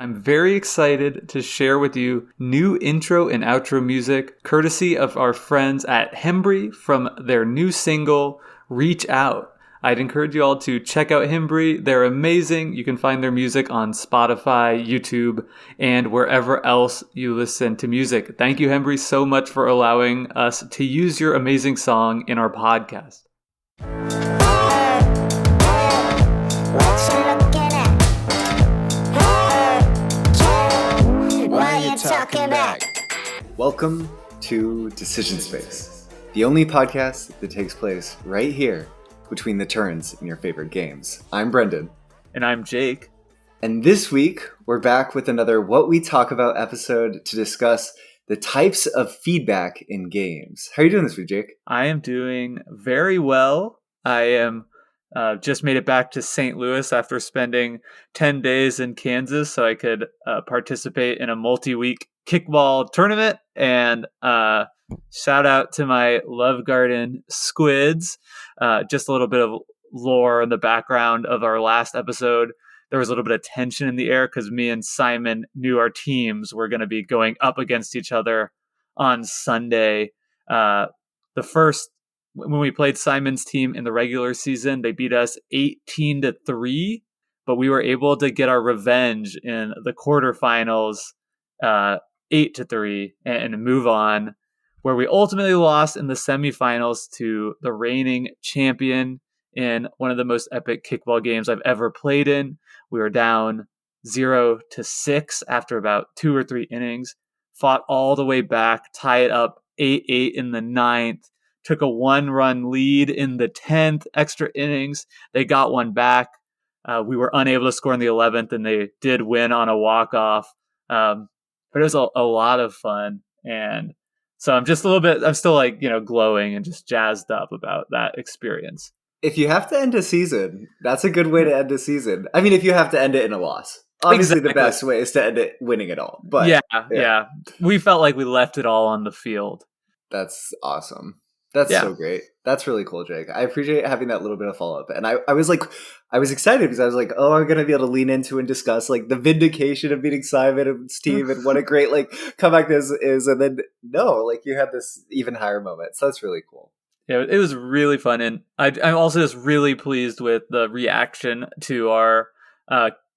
I'm very excited to share with you new intro and outro music courtesy of our friends at Hembry from their new single, Reach Out. I'd encourage you all to check out Hembry. They're amazing. You can find their music on Spotify, YouTube, and wherever else you listen to music. Thank you, Hembry, so much for allowing us to use your amazing song in our podcast. Welcome to Decision Space, the only podcast that takes place right here between the turns in your favorite games. I'm Brendan. And I'm Jake. And this week, we're back with another What We Talk About episode to discuss the types of feedback in games. How are you doing this week, Jake? I am doing very well. I am just made it back to St. Louis after spending 10 days in Kansas so I could participate in a multi-week kickball tournament. And shout out to my Love Garden Squids. Just a little bit of lore in the background of our last episode. There was a little bit of tension in the air because me and Simon knew our teams were going to be going up against each other on Sunday. When we played Simon's team in the regular season, they beat us 18-3, but we were able to get our revenge in the quarterfinals 8-3 and move on, where we ultimately lost in the semifinals to the reigning champion in one of the most epic kickball games I've ever played in. We were down 0-6 after about 2 or 3 innings, fought all the way back, tied it up 8-8 in the 9th, took a 1-run lead in the 10th, extra innings. They got one back. We were unable to score in the 11th, and they did win on a walk-off. But it was a lot of fun. And so I'm still glowing and just jazzed up about that experience. If you have to end a season, that's a good way to end a season. I mean, if you have to end it in a loss. Obviously, exactly. The best way is to end it winning it all. But yeah. We felt like we left it all on the field. That's awesome. That's so great. That's really cool, Jake. I appreciate having that little bit of follow-up. And I was excited because I was like, oh, I'm going to be able to lean into and discuss like the vindication of beating Simon and his team and what a great like comeback this is. And then you had this even higher moment. So that's really cool. Yeah, it was really fun. And I'm also just really pleased with the reaction to our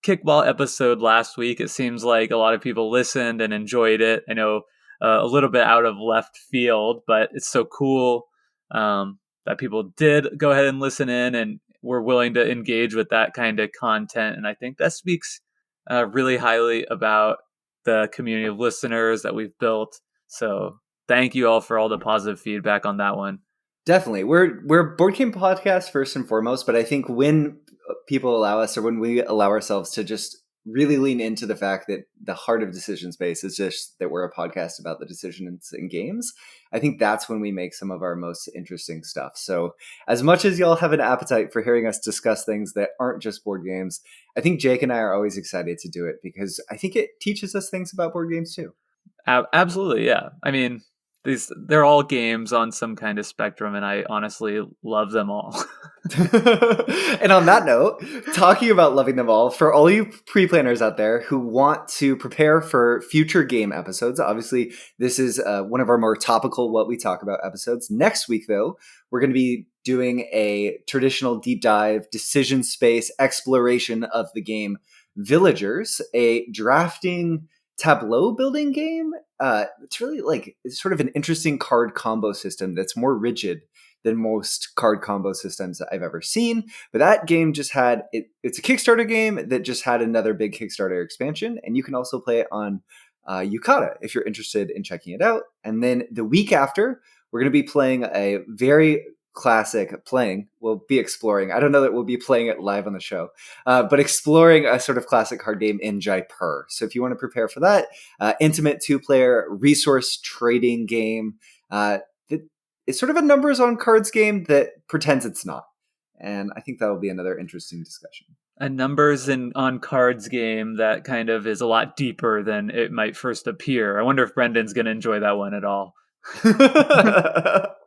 kickball episode last week. It seems like a lot of people listened and enjoyed it. I know a little bit out of left field, but it's so cool that people did go ahead and listen in and were willing to engage with that kind of content. And I think that speaks really highly about the community of listeners that we've built. So thank you all for all the positive feedback on that one. Definitely. We're a board game podcast first and foremost, but I think when people allow us or when we allow ourselves to just really lean into the fact that the heart of Decision Space is just that we're a podcast about the decisions in games, I think that's when we make some of our most interesting stuff. So as much as y'all have an appetite for hearing us discuss things that aren't just board games, I think Jake and I are always excited to do it because I think it teaches us things about board games too. Absolutely, yeah. I mean, they're all games on some kind of spectrum, and I honestly love them all. And on that note, talking about loving them all, for all you pre-planners out there who want to prepare for future game episodes, obviously this is one of our more topical What We Talk About episodes. Next week, though, we're going to be doing a traditional deep dive decision space exploration of the game Villagers, a drafting tableau building game. It's really it's sort of an interesting card combo system that's more rigid than most card combo systems that I've ever seen. But that game just had it's a Kickstarter game that just had another big Kickstarter expansion, and you can also play it on Yucata if you're interested in checking it out. And then the week after, we're going to be playing a very we'll be exploring. I don't know that we'll be playing it live on the show, but exploring a sort of classic card game in Jaipur. So if you want to prepare for that, intimate 2-player resource trading game, it's sort of a numbers on cards game that pretends it's not. And I think that will be another interesting discussion. A numbers on cards game that kind of is a lot deeper than it might first appear. I wonder if Brendan's going to enjoy that one at all.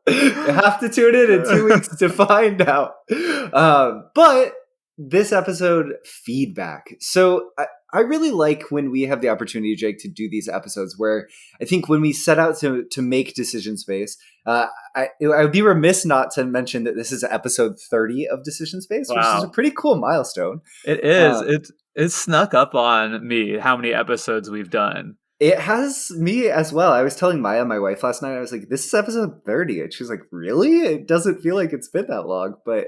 You have to tune in 2 weeks to find out. But this episode, feedback. So I really like when we have the opportunity, Jake, to do these episodes where I think when we set out to make Decision Space, I would be remiss not to mention that this is episode 30 of Decision Space, which is a Wow. pretty cool milestone. It is. It snuck up on me how many episodes we've done. It has me as well. I was telling Maya, my wife, last night, I was like, this is episode 30. And she was like, really? It doesn't feel like it's been that long, but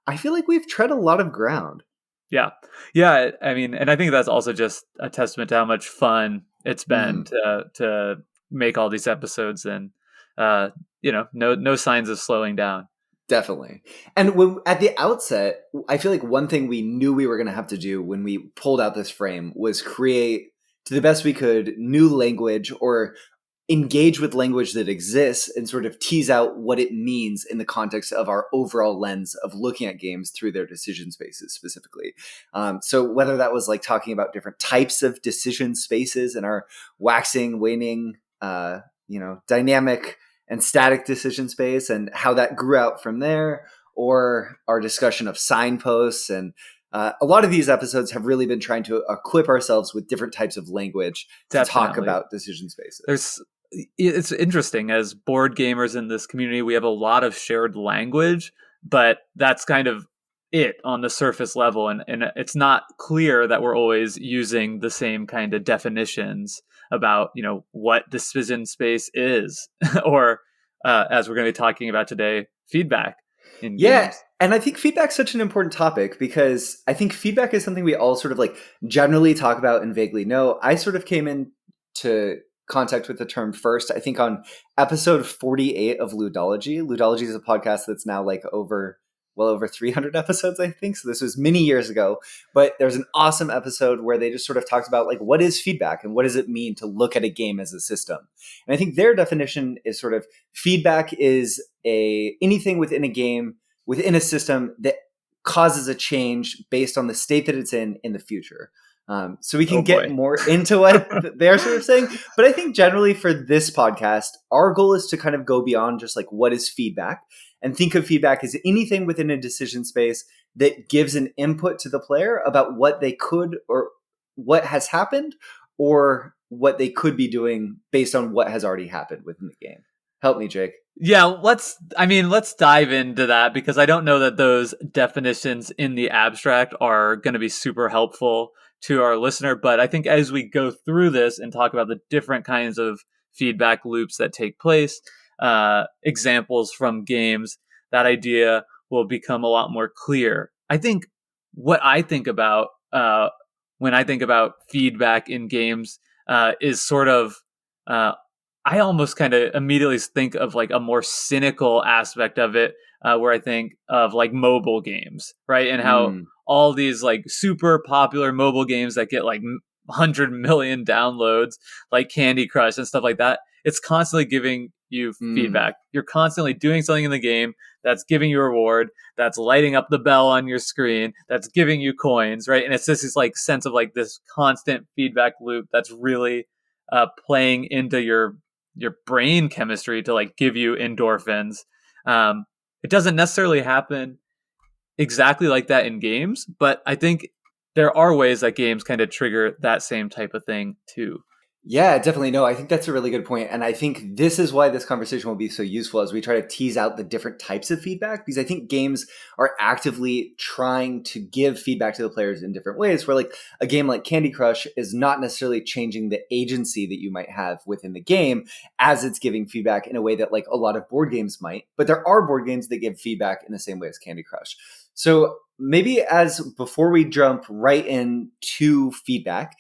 I feel like we've tread a lot of ground. Yeah. Yeah. I mean, and I think that's also just a testament to how much fun it's been to make all these episodes, and no signs of slowing down. Definitely. And at the outset, I feel like one thing we knew we were going to have to do when we pulled out this frame was create, to the best we could, new language or engage with language that exists and sort of tease out what it means in the context of our overall lens of looking at games through their decision spaces specifically. So whether that was like talking about different types of decision spaces and our waxing, waning, dynamic and static decision space and how that grew out from there, or our discussion of signposts. And a lot of these episodes have really been trying to equip ourselves with different types of language to talk about decision spaces. It's interesting, as board gamers in this community, we have a lot of shared language, but that's kind of it on the surface level. And it's not clear that we're always using the same kind of definitions about, what decision space is, or as we're going to be talking about today, feedback in games. And I think feedback's such an important topic because I think feedback is something we all sort of like generally talk about and vaguely know. I sort of came into contact with the term first, I think, on episode 48 of Ludology. Ludology is a podcast that's now like over 300 episodes, I think. So this was many years ago, but there's an awesome episode where they just sort of talked about like, what is feedback and what does it mean to look at a game as a system? And I think their definition is sort of feedback is anything within a game, within a system that causes a change based on the state that it's in the future. So we can get more into what they're sort of saying. But I think generally for this podcast, our goal is to kind of go beyond just like what is feedback and think of feedback as anything within a decision space that gives an input to the player about what they could or what has happened or what they could be doing based on what has already happened within the game. Help me, Jake. Yeah, let's dive into that, because I don't know that those definitions in the abstract are going to be super helpful to our listener. But I think as we go through this and talk about the different kinds of feedback loops that take place, examples from games, that idea will become a lot more clear. I think what I think about when I think about feedback in games is sort of I almost kind of immediately think of like a more cynical aspect of it, where I think of like mobile games, right? And how all these like super popular mobile games that get like 100 million downloads, like Candy Crush and stuff like that, it's constantly giving you feedback. You're constantly doing something in the game that's giving you a reward, that's lighting up the bell on your screen, that's giving you coins, right? And it's just this like sense of like this constant feedback loop that's really playing into your brain chemistry to like give you endorphins. It doesn't necessarily happen exactly like that in games, but I think there are ways that games kind of trigger that same type of thing too. Yeah, definitely. No, I think that's a really good point. And I think this is why this conversation will be so useful as we try to tease out the different types of feedback, because I think games are actively trying to give feedback to the players in different ways, where like a game like Candy Crush is not necessarily changing the agency that you might have within the game as it's giving feedback in a way that like a lot of board games might. But there are board games that give feedback in the same way as Candy Crush. So maybe before we jump right into feedback,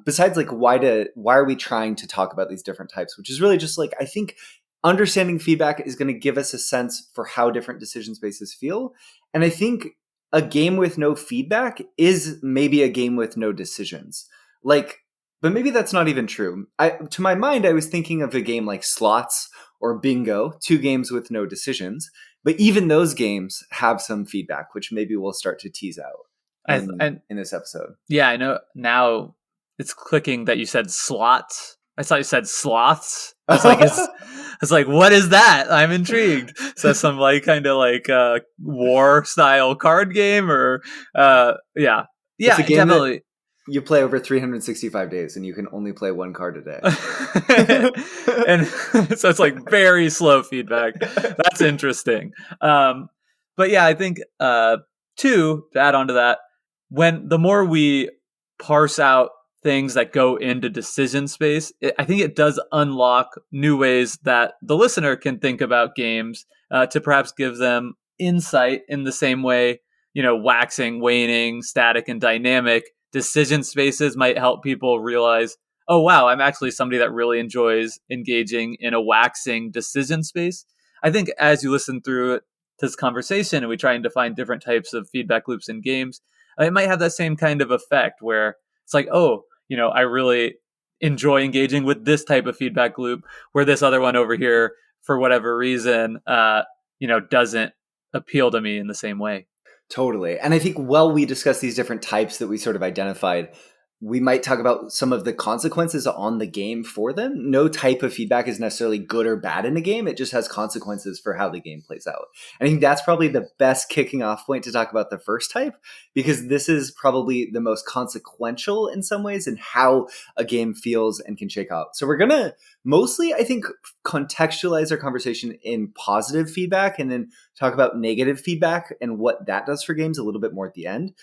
besides like why are we trying to talk about these different types, which is really just like, I think understanding feedback is going to give us a sense for how different decision spaces feel. And I think a game with no feedback is maybe a game with no decisions. But maybe that's not even true. To my mind, I was thinking of a game like Slots or Bingo, 2 games with no decisions. But even those games have some feedback, which maybe we'll start to tease out in this episode. Yeah, I know now it's clicking that you said slots. I thought you said sloths. It's like, what is that? I'm intrigued. So some like kind of like war style card game, or yeah, definitely. You play over 365 days and you can only play one card a day. And so it's like very slow feedback. That's interesting. But yeah, I think two, to add on to that, when the more we parse out things that go into decision space, I think it does unlock new ways that the listener can think about games to perhaps give them insight in the same way, waxing, waning, static, and dynamic decision spaces might help people realize, oh, wow, I'm actually somebody that really enjoys engaging in a waxing decision space. I think as you listen through this conversation and we try and define different types of feedback loops in games, it might have that same kind of effect where it's like, oh, I really enjoy engaging with this type of feedback loop, where this other one over here, for whatever reason, doesn't appeal to me in the same way. Totally. And I think while we discuss these different types that we sort of identified, we might talk about some of the consequences on the game for them. No type of feedback is necessarily good or bad in a game. It just has consequences for how the game plays out. And I think that's probably the best kicking off point to talk about the first type, because this is probably the most consequential in some ways in how a game feels and can shake out. So we're going to mostly, I think, contextualize our conversation in positive feedback and then talk about negative feedback and what that does for games a little bit more at the end.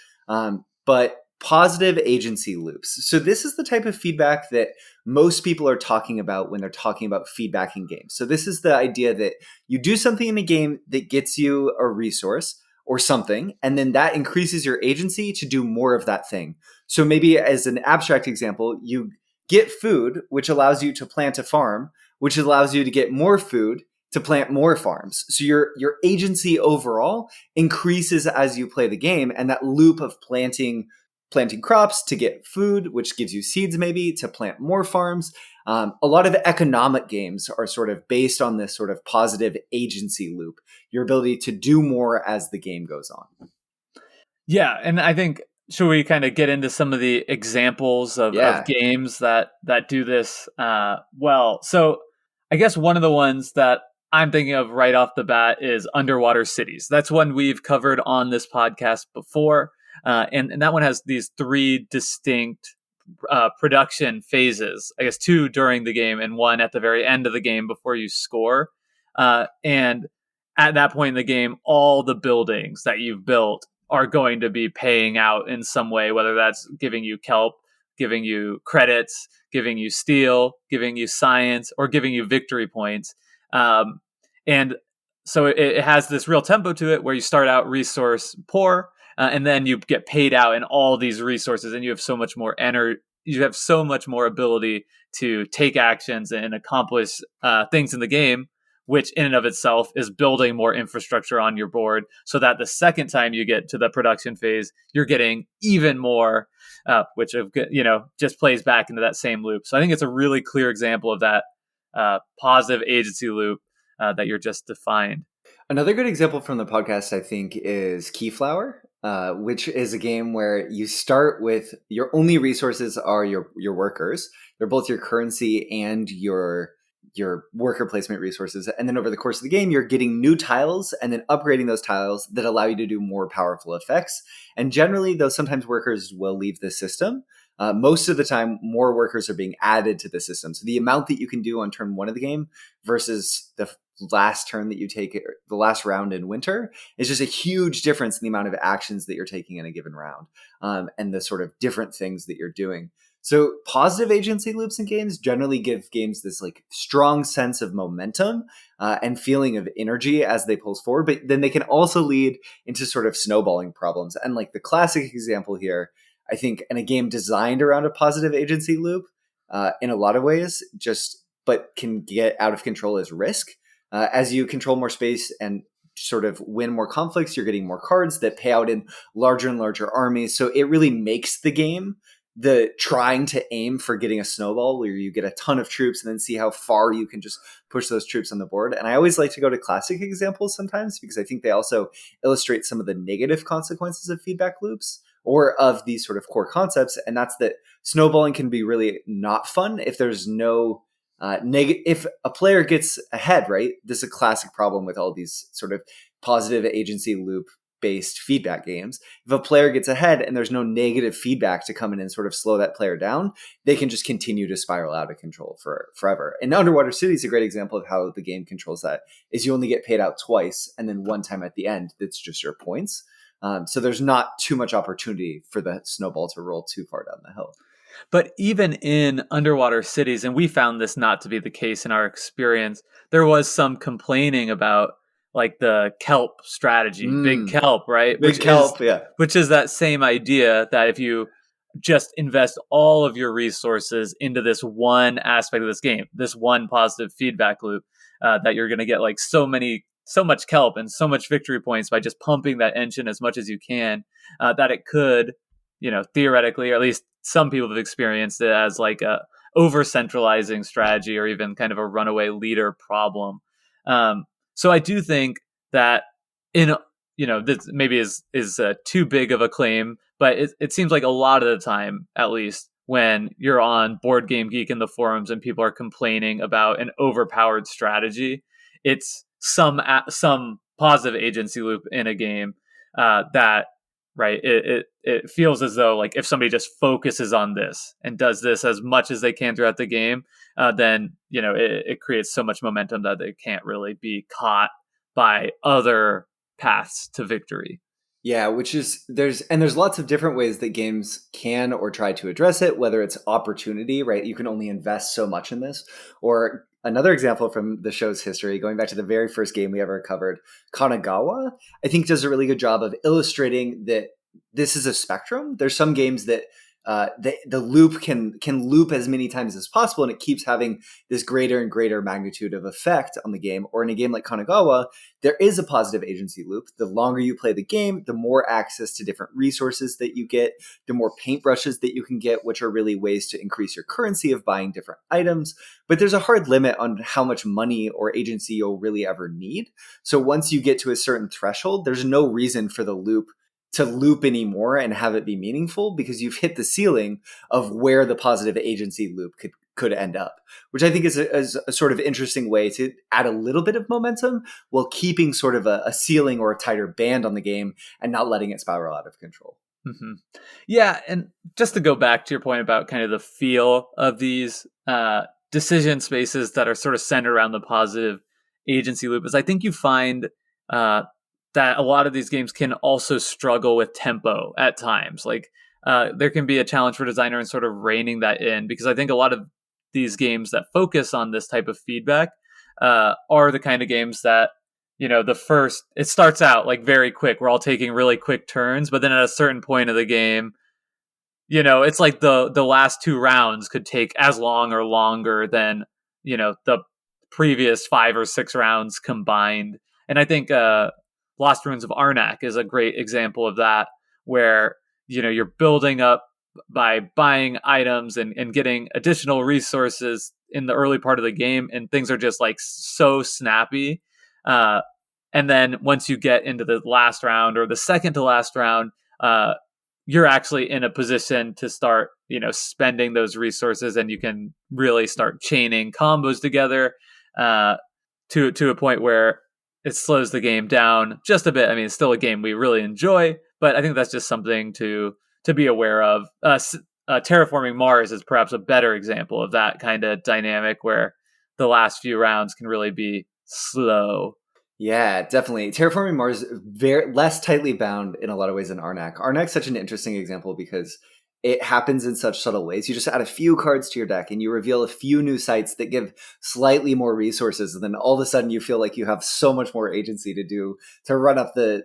But positive agency loops. So this is the type of feedback that most people are talking about when they're talking about feedback in games. So this is the idea that you do something in a game that gets you a resource or something, and then that increases your agency to do more of that thing. So maybe as an abstract example, you get food, which allows you to plant a farm, which allows you to get more food to plant more farms. So your agency overall increases as you play the game, and that loop of planting crops to get food, which gives you seeds maybe to plant more farms. A lot of economic games are sort of based on this sort of positive agency loop, your ability to do more as the game goes on. Yeah, and I think, should we kind of get into some of the examples of games that do this well? So I guess one of the ones that I'm thinking of right off the bat is Underwater Cities. That's one we've covered on this podcast before. And that one has these three distinct production phases. I guess two during the game and one at the very end of the game before you score. And at that point in the game, all the buildings that you've built are going to be paying out in some way, whether that's giving you kelp, giving you credits, giving you steel, giving you science, or giving you victory points. And so it has this real tempo to it where you start out resource poor, and then you get paid out in all these resources, and you have so much more energy. You have so much more ability to take actions and accomplish things in the game, which in and of itself is building more infrastructure on your board, so that the second time you get to the production phase, you're getting even more, which just plays back into that same loop. So I think it's a really clear example of that positive agency loop that you're just defined. Another good example from the podcast, I think, is Keyflower, which is a game where you start with your only resources are your workers. They're both your currency and your worker placement resources. And then over the course of the game, you're getting new tiles and then upgrading those tiles that allow you to do more powerful effects. And generally, though sometimes workers will leave the system, most of the time, more workers are being added to the system. So the amount that you can do on turn one of the game versus the last turn that you take, the last round in winter, is just a huge difference in the amount of actions that you're taking in a given round, and the sort of different things that you're doing. So positive agency loops in games generally give games this like strong sense of momentum and feeling of energy as they pulse forward, but then they can also lead into sort of snowballing problems. And like the classic example here, I think, in a game designed around a positive agency loop, in a lot of ways, but can get out of control as risk. As you control more space and sort of win more conflicts, you're getting more cards that pay out in larger and larger armies. So it really makes the game the trying to aim for getting a snowball where you get a ton of troops and then see how far you can just push those troops on the board. And I always like to go to classic examples sometimes because I think they also illustrate some of the negative consequences of feedback loops or of these sort of core concepts. And that's that snowballing can be really not fun if there's no if a player gets ahead, right? This is a classic problem with all these sort of positive agency loop based feedback games. If a player gets ahead and there's no negative feedback to come in and sort of slow that player down, they can just continue to spiral out of control forever. And Underwater City is a great example of how the game controls that. Is you only get paid out twice, and then one time at the end, that's just your points. So there's not too much opportunity for the snowball to roll too far down the hill. But even in underwater cities, and we found this not to be the case in our experience, there was some complaining about like the kelp strategy, big kelp, right? Big kelp, yeah. Which is that same idea that if you just invest all of your resources into this one aspect of this game, this one positive feedback loop, that you're going to get like so much kelp and so much victory points by just pumping that engine as much as you can, that it could, theoretically, or at least some people have experienced it as like a over centralizing strategy or even kind of a runaway leader problem. So I do think that this maybe is too big of a claim, but it seems like a lot of the time, at least when you're on Board Game Geek in the forums and people are complaining about an overpowered strategy, it's some positive agency loop in a game, that right it feels as though like if somebody just focuses on this and does this as much as they can throughout the game, then it creates so much momentum that they can't really be caught by other paths to victory. Yeah, which is there's lots of different ways that games can or try to address it, whether it's opportunity, right? You can only invest so much in this. Or another example from the show's history, going back to the very first game we ever covered, Kanagawa, I think does a really good job of illustrating that this is a spectrum. There's some games that the loop can loop as many times as possible, and it keeps having this greater and greater magnitude of effect on the game. Or in a game like Kanagawa, there is a positive agency loop. The longer you play the game, the more access to different resources that you get, the more paintbrushes that you can get, which are really ways to increase your currency of buying different items. But there's a hard limit on how much money or agency you'll really ever need. So once you get to a certain threshold, there's no reason for the loop to loop anymore and have it be meaningful, because you've hit the ceiling of where the positive agency loop could end up, which I think is a sort of interesting way to add a little bit of momentum while keeping sort of a ceiling or a tighter band on the game and not letting it spiral out of control. Mm-hmm. Yeah, and just to go back to your point about kind of the feel of these decision spaces that are sort of centered around the positive agency loop, is I think you find that a lot of these games can also struggle with tempo at times. Like there can be a challenge for designer in sort of reining that in, because I think a lot of these games that focus on this type of feedback are the kind of games that, it starts out like very quick. We're all taking really quick turns, but then at a certain point of the game, it's like the last two rounds could take as long or longer than, the previous 5 or 6 rounds combined. And I think Lost Ruins of Arnak is a great example of that, where you're building up by buying items and getting additional resources in the early part of the game, and things are just like so snappy. And then once you get into the last round or the second to last round, you're actually in a position to start, spending those resources, and you can really start chaining combos together to a point where it slows the game down just a bit. I mean, it's still a game we really enjoy, but I think that's just something to be aware of. Terraforming Mars is perhaps a better example of that kind of dynamic, where the last few rounds can really be slow. Yeah, definitely. Terraforming Mars very less tightly bound in a lot of ways than Arnak. Arnak's such an interesting example because it happens in such subtle ways. You just add a few cards to your deck and you reveal a few new sites that give slightly more resources, and then all of a sudden you feel like you have so much more agency to run up the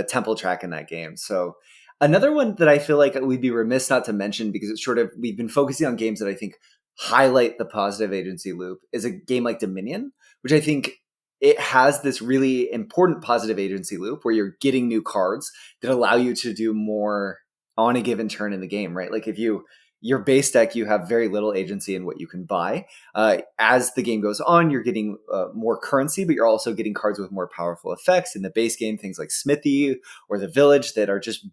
temple track in that game. So another one that I feel like we'd be remiss not to mention, because it's sort of, we've been focusing on games that I think highlight the positive agency loop, is a game like Dominion, which I think it has this really important positive agency loop where you're getting new cards that allow you to do more on a given turn in the game, right? Like if your base deck, you have very little agency in what you can buy. As the game goes on, you're getting more currency, but you're also getting cards with more powerful effects. In the base game, things like Smithy or the Village that are just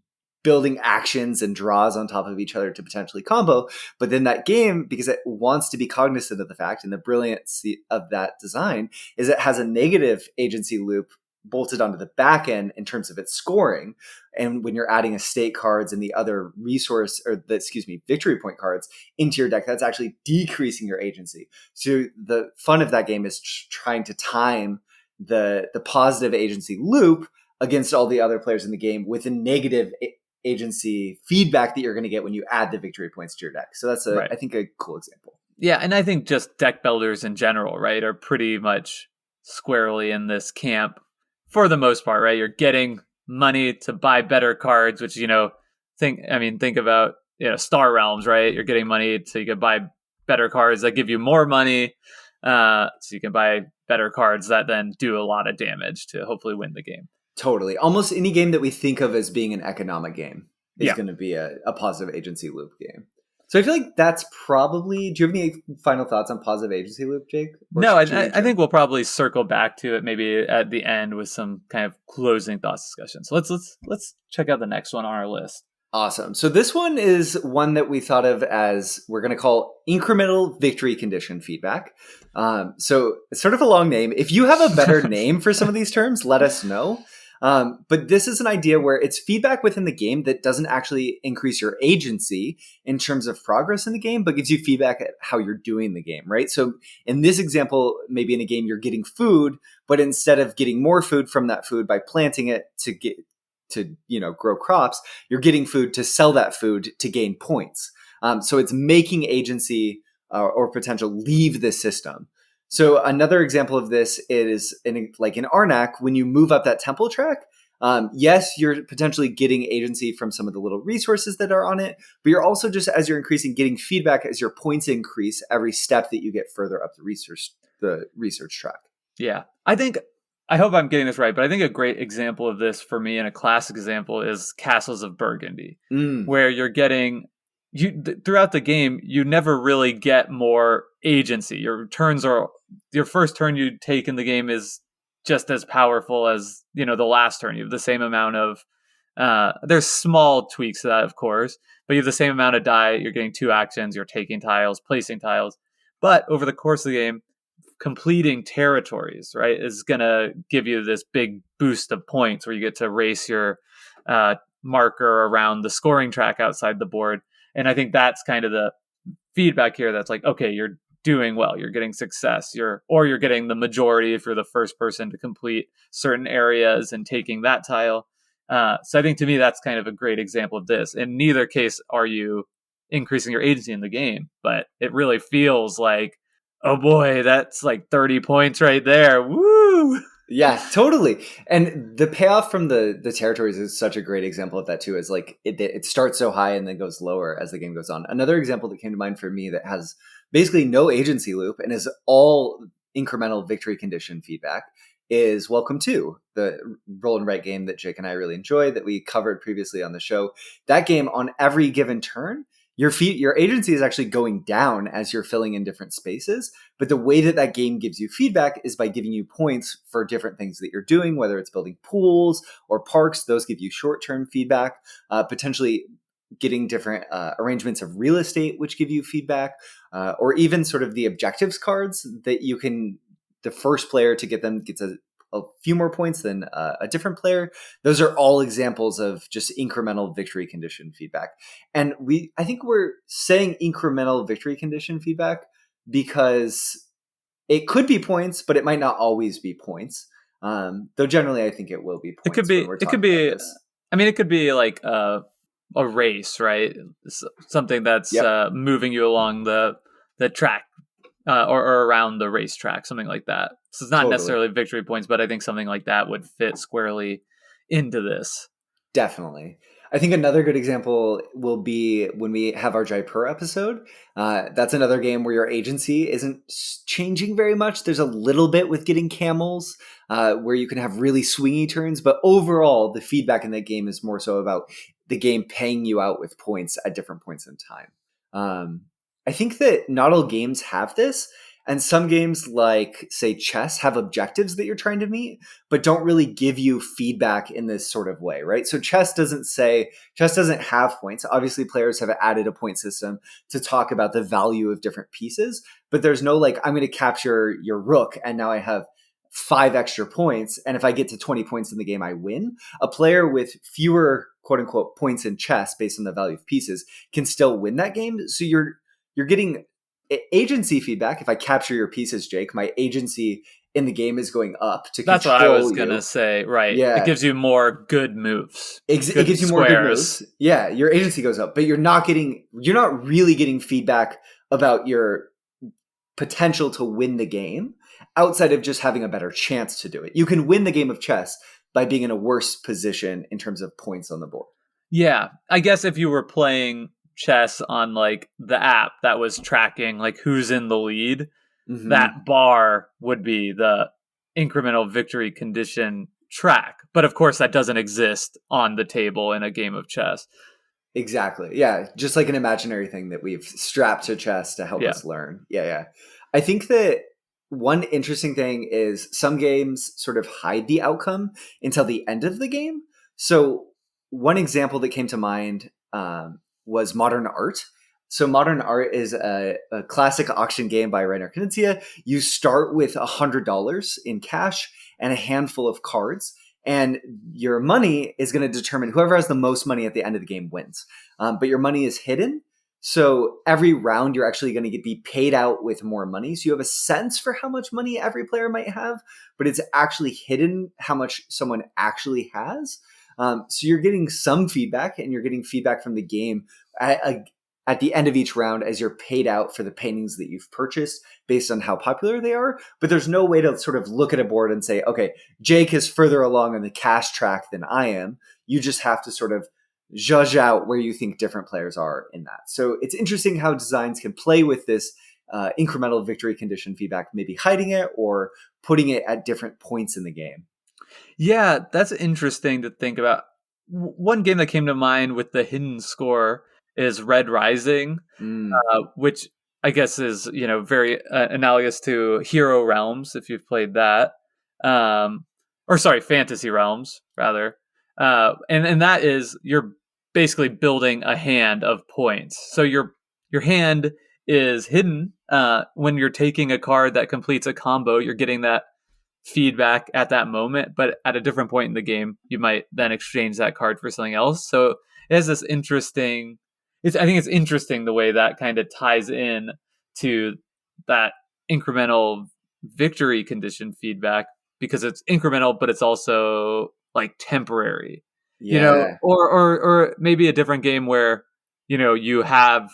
building actions and draws on top of each other to potentially combo. But then that game, because it wants to be cognizant of the fact, and the brilliance of that design is it has a negative agency loop bolted onto the back end in terms of its scoring. And when you're adding estate cards and the other victory point cards into your deck, that's actually decreasing your agency. So the fun of that game is trying to time the positive agency loop against all the other players in the game with a negative agency feedback that you're going to get when you add the victory points to your deck. So that's I think a cool example. Yeah, and I think just deck builders in general, right, are pretty much squarely in this camp for the most part, right? You're getting money to buy better cards, which, think about, Star Realms, right? You're getting money so you can buy better cards that give you more money, so you can buy better cards that then do a lot of damage to hopefully win the game. Totally. Almost any game that we think of as being an economic game is going to be a positive agency loop game. So I feel like that's probably... Do you have any final thoughts on positive agency loop, Jake? No, I think we'll probably circle back to it maybe at the end with some kind of closing thoughts discussion. So let's check out the next one on our list. Awesome. So this one is one that we thought of as, we're going to call incremental victory condition feedback. So it's sort of a long name. If you have a better name for some of these terms, let us know. But this is an idea where it's feedback within the game that doesn't actually increase your agency in terms of progress in the game, but gives you feedback at how you're doing the game, right? So in this example, maybe in a game you're getting food, but instead of getting more food from that food by planting it to grow crops, you're getting food to sell that food to gain points. So it's making agency or potential leave the system. So another example of this is like in Arnak, when you move up that temple track, yes, you're potentially getting agency from some of the little resources that are on it, but you're also just, as you're increasing, getting feedback as your points increase every step that you get further up the research track. Yeah. I hope I'm getting this right, but I think a great example of this for me, and a classic example, is Castles of Burgundy, where you're getting... throughout the game, you never really get more agency. Your first turn you take in the game is just as powerful as, the last turn. You have the same amount of, there's small tweaks to that, of course, but you have the same amount of die. You're getting 2 actions. You're taking tiles, placing tiles. But over the course of the game, completing territories, right, is going to give you this big boost of points where you get to race your marker around the scoring track outside the board. And I think that's kind of the feedback here. That's like, okay, you're doing well. You're getting success. You're getting the majority if you're the first person to complete certain areas and taking that tile. So I think to me, that's kind of a great example of this. In neither case are you increasing your agency in the game, but it really feels like, oh boy, that's like 30 points right there. Woo! Yeah, totally. And the payoff from the territories is such a great example of that too, is like it starts so high and then goes lower as the game goes on. Another example that came to mind for me that has basically no agency loop and is all incremental victory condition feedback is Welcome to, the roll and write game that Jake and I really enjoy, that we covered previously on the show. That game, on every given turn, your agency is actually going down as you're filling in different spaces. But the way that game gives you feedback is by giving you points for different things that you're doing, whether it's building pools or parks. Those give you short-term feedback, potentially getting different arrangements of real estate, which give you feedback, or even sort of the objectives cards that you can, the first player to get them gets a few more points than a different player. Those are all examples of just incremental victory condition feedback. And I think we're saying incremental victory condition feedback because it could be points, but it might not always be points. Though generally I think it will be points. It could be like a race, right? Something that's moving you along the track. Or around the racetrack, something like that. So it's not necessarily victory points, but I think something like that would fit squarely into this. Definitely. I think another good example will be when we have our Jaipur episode. That's another game where your agency isn't changing very much. There's a little bit with getting camels, where you can have really swingy turns, but overall, the feedback in that game is more so about the game paying you out with points at different points in time. I think that not all games have this, and some games like, say, chess have objectives that you're trying to meet, but don't really give you feedback in this sort of way, right? So chess doesn't have points. Obviously, players have added a point system to talk about the value of different pieces, but there's no like, I'm going to capture your rook, and now I have 5 extra points. And if I get to 20 points in the game, I win. A player with fewer quote unquote points in chess based on the value of pieces can still win that game. So you're getting agency feedback. If I capture your pieces, Jake, my agency in the game is going up to That's what I was control gonna you. say. Right, it Yeah. gives you more good moves, It good gives you more good squares. moves. Yeah, your agency goes up, but you're not really getting feedback about your potential to win the game outside of just having a better chance to do it. You can win the game of chess by being in a worse position in terms of points on the board. Yeah, I guess if you were playing chess on like the app that was tracking like who's in the lead, Mm-hmm. that bar would be the incremental victory condition track. But of course, that doesn't exist on the table in a game of chess. Exactly. Yeah. Just like an imaginary thing that we've strapped to chess to help Yeah. us learn. Yeah. Yeah. I think that one interesting thing is some games sort of hide the outcome until the end of the game. So, one example that came to mind was Modern Art. So, Modern Art is a classic auction game by Rainer Knizia. You start with $100 in cash and a handful of cards, and your money is going to determine whoever has the most money at the end of the game wins. But your money is hidden. So every round, you're actually going to be paid out with more money. So you have a sense for how much money every player might have, but it's actually hidden how much someone actually has. So you're getting some feedback, and you're getting feedback from the game at the end of each round as you're paid out for the paintings that you've purchased based on how popular they are. But there's no way to sort of look at a board and say, okay, Jake is further along on the cash track than I am. You just have to sort of judge out where you think different players are in that. So it's interesting how designs can play with this incremental victory condition feedback, maybe hiding it or putting it at different points in the game. Yeah, that's interesting to think about. One game that came to mind with the hidden score is Red Rising, Mm. which I guess is very analogous to Hero Realms if you've played that, or sorry, Fantasy Realms rather, and that is you're basically building a hand of points. So your hand is hidden when you're taking a card that completes a combo. You're getting that feedback at that moment, but at a different point in the game, you might then exchange that card for something else. So it has this interesting. I think it's interesting the way that kind of ties in to that incremental victory condition feedback because it's incremental, but it's also like temporary, Yeah. or maybe a different game where you have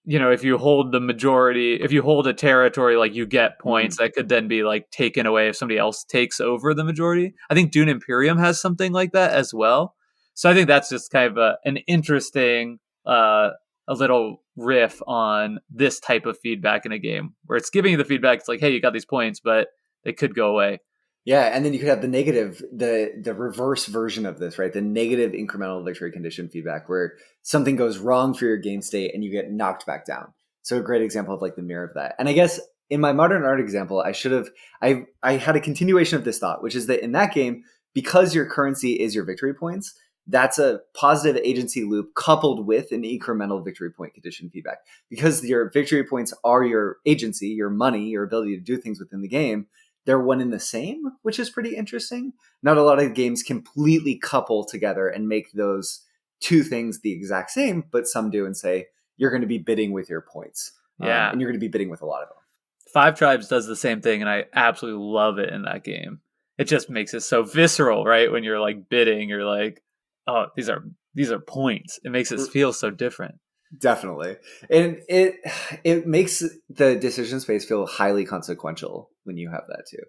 if you hold the majority, if you hold a territory, like you get points Mm. that could then be like taken away if somebody else takes over the majority. I think Dune Imperium has something like that as well. So I think that's just kind of an interesting, a little riff on this type of feedback in a game where it's giving you the feedback. It's like, hey, you got these points, but they could go away. Yeah, and then you could have the negative, the reverse version of this, right? The negative incremental victory condition feedback, where something goes wrong for your game state and you get knocked back down. So a great example of like the mirror of that. And I guess in my modern art example, I had a continuation of this thought, which is that in that game, because your currency is your victory points, that's a positive agency loop coupled with an incremental victory point condition feedback. Because your victory points are your agency, your money, your ability to do things within the game, they're one and the same, which is pretty interesting. Not a lot of games completely couple together and make those two things the exact same, but some do and say you're going to be bidding with your points, Yeah. and you're going to be bidding with a lot of them. Five Tribes does the same thing, and I absolutely love it in that game. It just makes it so visceral, right? When you're like bidding, you're like, oh, these are points. It makes it feel so different. Definitely, and it makes the decision space feel highly consequential when you have that too.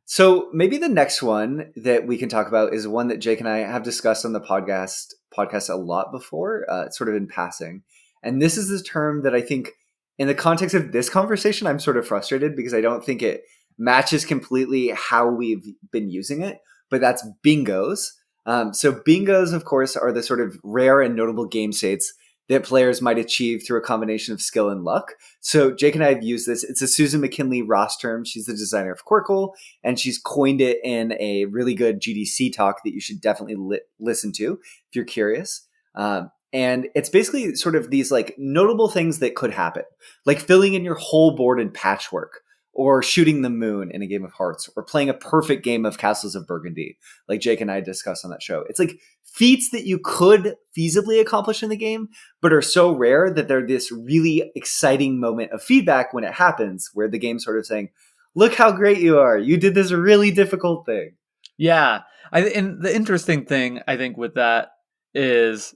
So maybe the next one that we can talk about is one that Jake and I have discussed on the podcast a lot before, sort of in passing. And this is the term that I think, in the context of this conversation, I'm sort of frustrated because I don't think it matches completely how we've been using it. But that's bingos. So bingos, of course, are the sort of rare and notable game states that players might achieve through a combination of skill and luck. So Jake and I have used this. It's a Susan McKinley Ross term. She's the designer of Quirkle, and she's coined it in a really good GDC talk that you should definitely listen to if you're curious. And it's basically sort of these like notable things that could happen, like filling in your whole board in patchwork, or shooting the moon in a game of Hearts, or playing a perfect game of Castles of Burgundy, like Jake and I discussed on that show. It's like feats that you could feasibly accomplish in the game, but are so rare that they're this really exciting moment of feedback when it happens, where the game's sort of saying, look how great you are. You did this really difficult thing. Yeah. And the interesting thing, I think, with that is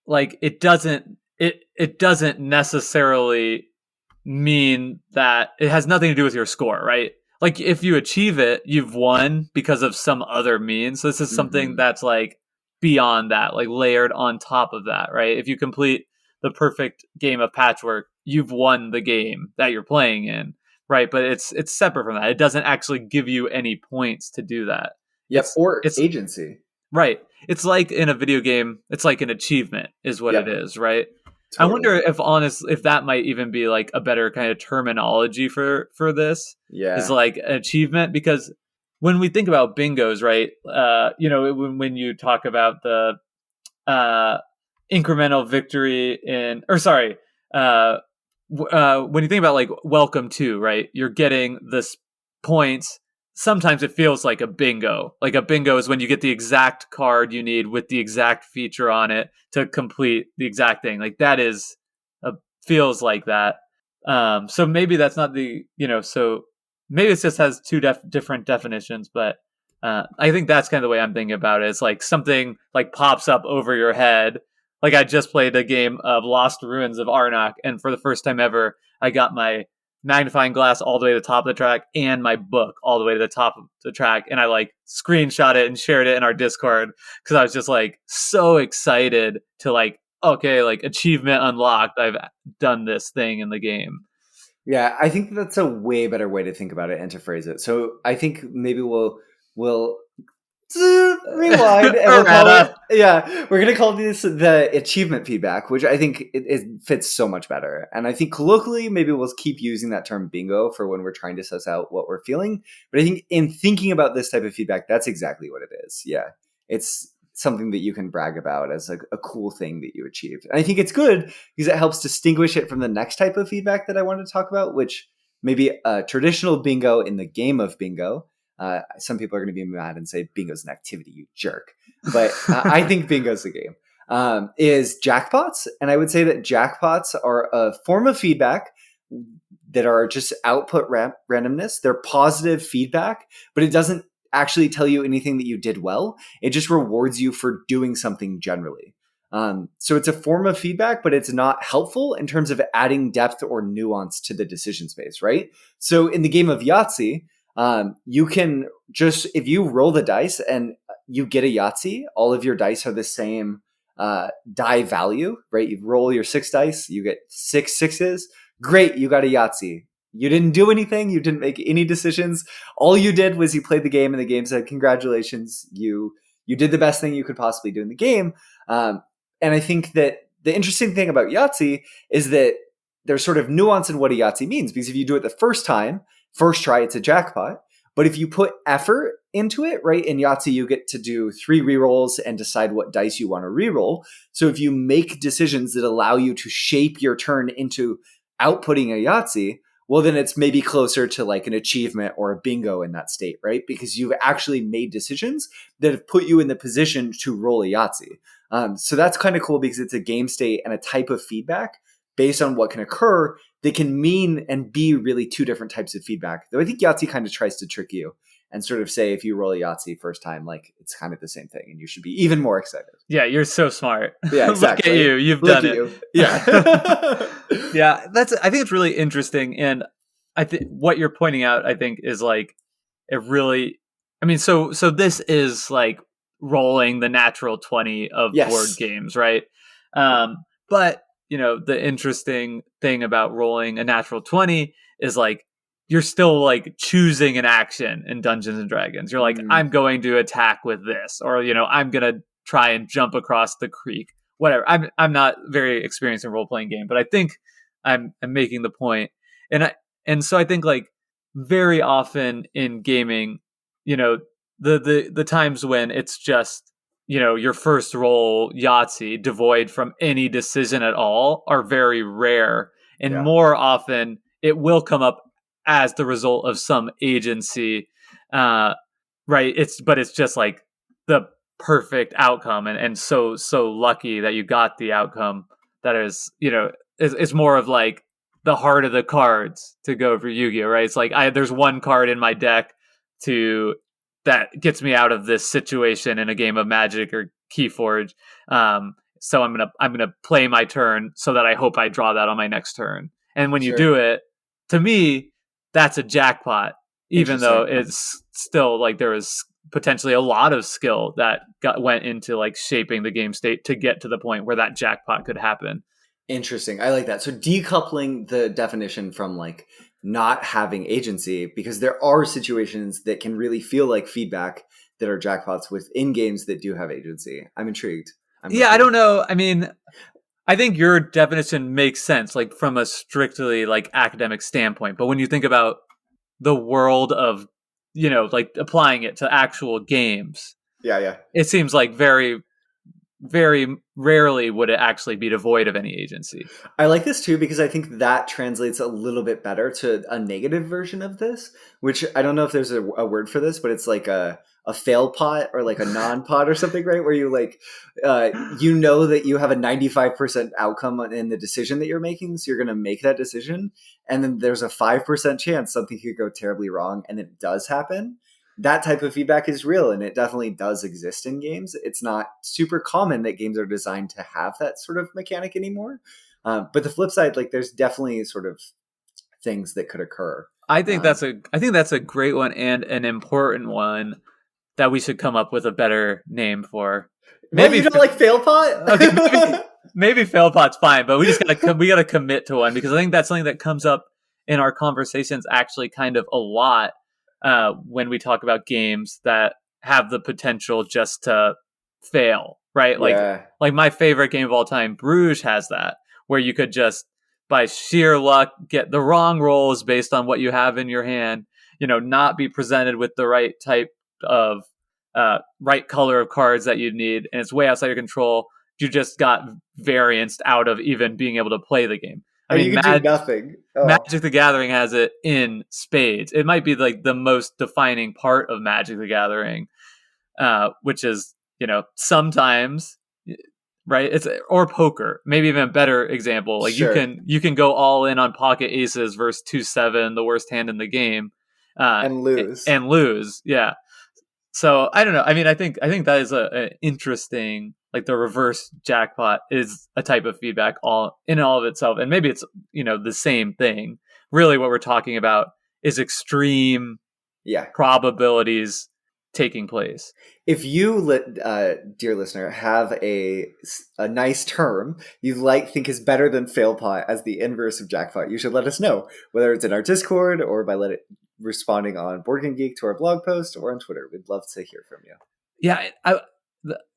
like it doesn't necessarily mean that it has nothing to do with your score, right? Like if you achieve it, you've won because of some other means. So this is something that's like beyond that, like layered on top of that, right? If you complete the perfect game of Patchwork, you've won the game that you're playing in, right? But it's separate from that. It doesn't actually give you any points to do that. Yep. Or It's agency. right. It's like in a video game, it's like an achievement is what Yep. it is, right? I Totally. wonder if that might even be like a better kind of terminology for this. Yeah. Is like an achievement, because when we think about bingos, right? When you talk about the incremental victory when you think about like welcome to, right? You're getting this points. Sometimes it feels like a bingo. Like a bingo is when you get the exact card you need with the exact feature on it to complete the exact thing. Like that feels like that. So maybe that's not so maybe it just has two different definitions, but I think that's kind of the way I'm thinking about it. It's like something like pops up over your head. Like I just played a game of Lost Ruins of Arnak, and for the first time ever, I got my magnifying glass all the way to the top of the track and my book all the way to the top of the track, and I like screenshot it and shared it in our Discord because I was just like so excited to like, okay, like achievement unlocked, I've done this thing in the game. Yeah, I think that's a way better way to think about it and to phrase it. So I think maybe we'll rewind and we'll call it, we're gonna call this the achievement feedback, which I think it fits so much better. And I think colloquially maybe we'll keep using that term bingo for when we're trying to suss out what we're feeling. But I think in thinking about this type of feedback, that's exactly what it is. Yeah, it's something that you can brag about as a cool thing that you achieved. And I think it's good because it helps distinguish it from the next type of feedback that I wanted to talk about, which maybe a traditional bingo in the game of bingo. Some people are going to be mad and say bingo's an activity, you jerk. But I think bingo's a game. Is jackpots. And I would say that jackpots are a form of feedback that are just output randomness. They're positive feedback, but it doesn't actually tell you anything that you did well. It just rewards you for doing something generally. So it's a form of feedback, but it's not helpful in terms of adding depth or nuance to the decision space, right? So in the game of Yahtzee, you can just, if you roll the dice and you get a Yahtzee, all of your dice are the same die value, right? You roll your 6 dice, you get 6 sixes. Great, you got a Yahtzee. You didn't do anything. You didn't make any decisions. All you did was you played the game, and the game said, "Congratulations, you did the best thing you could possibly do in the game." And I think that the interesting thing about Yahtzee is that there's sort of nuance in what a Yahtzee means, because if you do it the first time, first try, it's a jackpot. But if you put effort into it, right, in Yahtzee, you get to do 3 rerolls and decide what dice you want to reroll. So if you make decisions that allow you to shape your turn into outputting a Yahtzee, well, then it's maybe closer to like an achievement or a bingo in that state, right? Because you've actually made decisions that have put you in the position to roll a Yahtzee. So that's kind of cool because it's a game state and a type of feedback based on what can occur that can mean and be really 2 different types of feedback. Though I think Yahtzee kind of tries to trick you and sort of say, if you roll a Yahtzee first time, like it's kind of the same thing and you should be even more excited. Yeah, you're so smart. Yeah, exactly. Look at you. You've Look done at it. you. Yeah. Yeah, I think it's really interesting. And I think what you're pointing out, I think, is like, it really, I mean, so this is like rolling the natural 20 of Yes. board games, right? But, the interesting thing about rolling a natural 20 is like, you're still like choosing an action in Dungeons and Dragons. You're like, I'm going to attack with this, or, I'm going to try and jump across the creek, whatever. I'm not very experienced in role playing game, but I think I'm making the point. And so I think like very often in gaming, the times when it's just, your first roll Yahtzee devoid from any decision at all are very rare. And more often it will come up as the result of some agency, uh, right? It's just like the perfect outcome, and so lucky that you got the outcome that is, it's more of like the heart of the cards to go for Yu-Gi-Oh, right? It's like there's one card in my deck to that gets me out of this situation in a game of Magic or Keyforge. So I'm gonna play my turn so that I hope I draw that on my next turn. And when you Sure. do it, to me, that's a jackpot. Even though Interesting. it's still like there is potentially a lot of skill that went into like shaping the game state to get to the point where that jackpot could happen. Interesting. I like that. So decoupling the definition from like not having agency, because there are situations that can really feel like feedback that are jackpots within games that do have agency. I'm intrigued. I'm Yeah, with I you. don't know. I mean, I think your definition makes sense, like from a strictly like academic standpoint. But when you think about the world of, like applying it to actual games, Yeah, yeah. it seems like very, very rarely would it actually be devoid of any agency. I like this too because I think that translates a little bit better to a negative version of this, which I don't know if there's a word for this, but it's like a fail pot or like a non pot or something, right? Where you like, you know that you have a 95% outcome in the decision that you're making. So you're going to make that decision. And then there's a 5% chance something could go terribly wrong. And it does happen. That type of feedback is real and it definitely does exist in games. It's not super common that games are designed to have that sort of mechanic anymore. But the flip side, like there's definitely sort of things that could occur. I think that's a great one and an important one that we should come up with a better name for. What, you Maybe don't like fail okay, maybe pot? maybe failpot's fine, but we gotta commit to one because I think that's something that comes up in our conversations actually kind of a lot when we talk about games that have the potential just to fail, right? Yeah. Like my favorite game of all time, Bruges, has that where you could just by sheer luck get the wrong rolls based on what you have in your hand, not be presented with the right type of right color of cards that you need, and it's way outside your control. You just got varianced out of even being able to play the game. I Or you mean, could do nothing. Oh, Magic the Gathering has it in spades. It might be like the most defining part of Magic the Gathering, which is, sometimes, right? It's or poker, maybe even a better example. Like you sure. can you can go all in on pocket aces versus 2-7, the worst hand in the game, uh, And lose. and lose. Yeah, so I don't know. I mean, I think that is a interesting, like the reverse jackpot is a type of feedback all in all of itself, and maybe it's the same thing. Really, what we're talking about is extreme Yeah. probabilities taking place. If you, dear listener, have a nice term you think is better than failpot as the inverse of jackpot, you should let us know, whether it's in our Discord or by responding on Board Game Geek to our blog post or on Twitter. We'd love to hear from you. Yeah,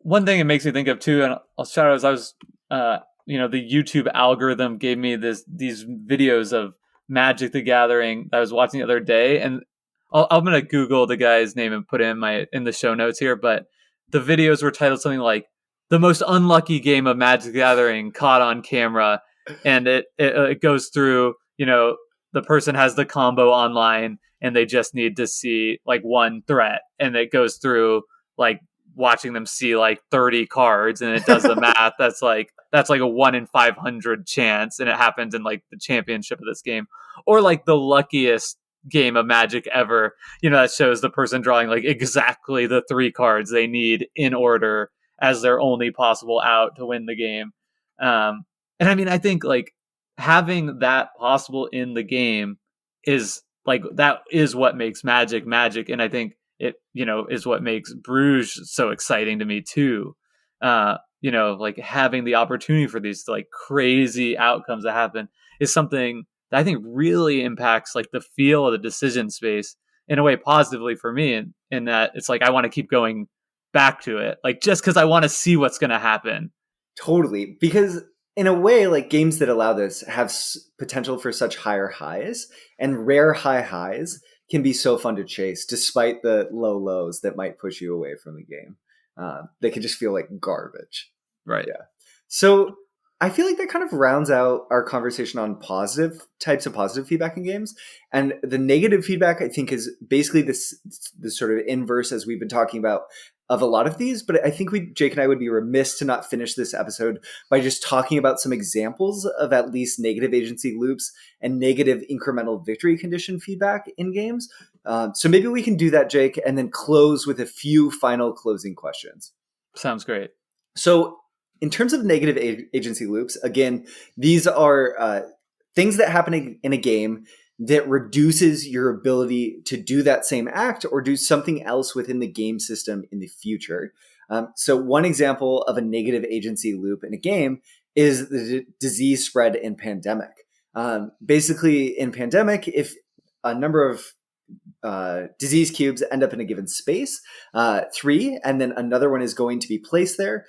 one thing it makes me think of too, and I'll shout out as I was, the YouTube algorithm gave me these videos of Magic the Gathering that I was watching the other day, and I'm gonna Google the guy's name and put it in the show notes here. But the videos were titled something like "The Most Unlucky Game of Magic the Gathering Caught on Camera," and it goes through, the person has the combo online and they just need to see like one threat, and it goes through like watching them see like 30 cards, and it does the math. That's like a 1 in 500 chance, and it happens in like the championship of this game, or like the luckiest game of Magic ever, that shows the person drawing like exactly the 3 cards they need in order as their only possible out to win the game. And I mean, I think like having that possible in the game is like that is what makes Magic Magic, and I think it is what makes Bruges so exciting to me too. Like having the opportunity for these like crazy outcomes that happen is something that I think really impacts like the feel of the decision space in a way positively for me, in that it's like I want to keep going back to it, like just because I want to see what's going to happen. Totally. Because in a way, like games that allow this have potential for such higher highs, and rare high highs can be so fun to chase despite the low lows that might push you away from the game. They can just feel like garbage. Right. Yeah. So I feel like that kind of rounds out our conversation on positive types of positive feedback in games. And the negative feedback, I think, is basically this sort of inverse as we've been talking about of a lot of these. But I think Jake and I would be remiss to not finish this episode by just talking about some examples of at least negative agency loops and negative incremental victory condition feedback in games. So maybe we can do that, Jake, and then close with a few final closing questions. Sounds great. So, in terms of negative agency loops, again, these are things that happen in a game that reduces your ability to do that same act or do something else within the game system in the future. So, one example of a negative agency loop in a game is the disease spread in Pandemic. Basically, in Pandemic, if a number of disease cubes end up in a given space, 3, and then another one is going to be placed there,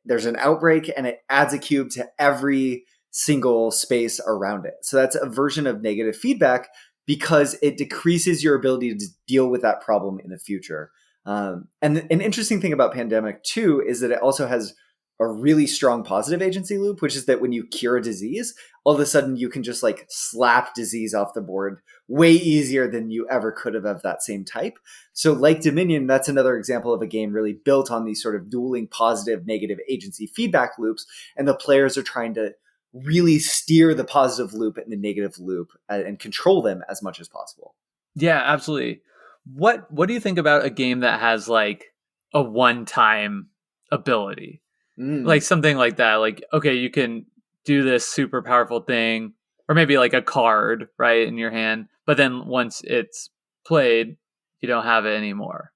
there's an outbreak and it adds a cube to every single space around it. So that's a version of negative feedback because it decreases your ability to deal with that problem in the future. And an interesting thing about Pandemic too is that it also has a really strong positive agency loop, which is that when you cure a disease, all of a sudden you can just like slap disease off the board way easier than you ever could have of that same type. So like Dominion, that's another example of a game really built on these sort of dueling positive, negative agency feedback loops. And the players are trying to really steer the positive loop and the negative loop and control them as much as possible. Yeah, absolutely. What do you think about a game that has like a one-time ability? Like something like that. Like, okay, you can do this super powerful thing, or maybe like a card, right, in your hand, but then once it's played, you don't have it anymore.